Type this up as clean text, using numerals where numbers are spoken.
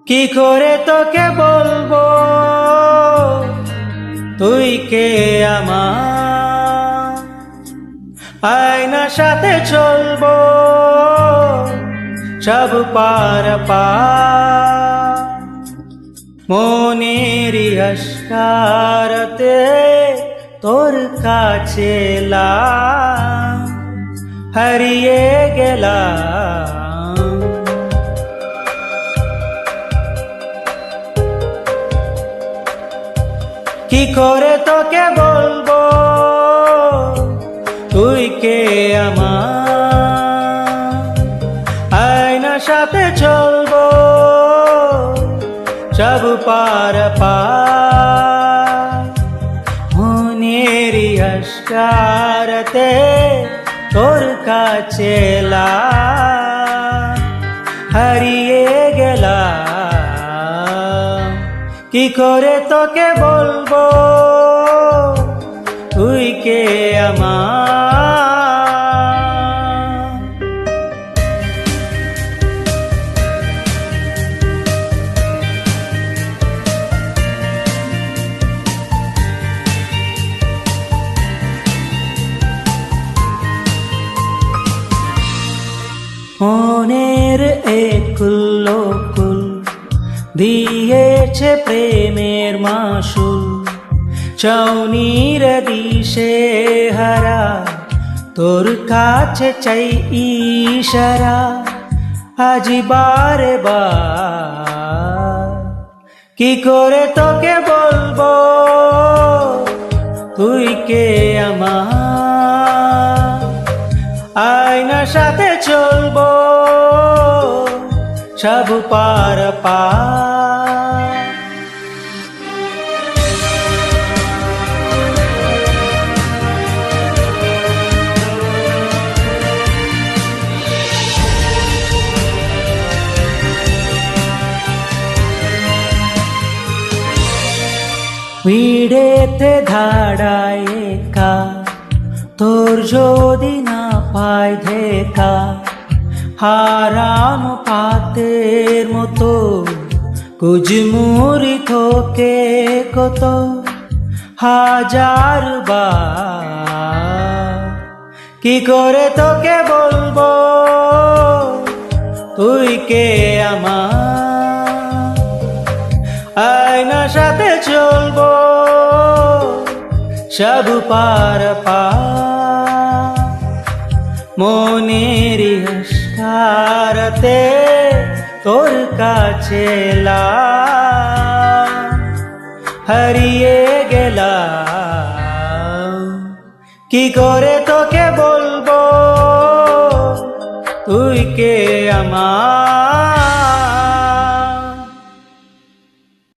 কি করে তোকে বলবো তুই কে আমার, আয়নার সাথে চলবো সব পার পার, মনের আশকারতে তোর কাছে এলাম, হারিয়ে গেলাম। কি করে তোকে বলবো তুই কে আমার, আয়নার সাথে চলবো সব পার পার, মনের আশকারতে তোর কাছে এলাম, হারিয়ে গেলাম। কি করে তোকে বলবো তুই কে আমার। মনের একুল কুল দিয়েছে প্রেমের মাসুল, চাউনির দিশে হারা তোর কাছে চাই ইশারা, আজ বারে বার। কি করে তোকে বলবো তুই কে আমার, আয়নার সাথে চলবো সব পার পার, ভিড়েতে ধাড়ায় একা তোর যদি না পায় দেখা, হারানো পাতের মতো কুজমুরি থোকে কত হাজার বার। কি করে তোকে বলবো তুই কে আমার, আয়নার সাথে চলবো সব পার পার, মনের আশকারতে তোর কাছে এলাম, হারিয়ে গেলাম। কি করে তোকে বলবো তুই কে আমার।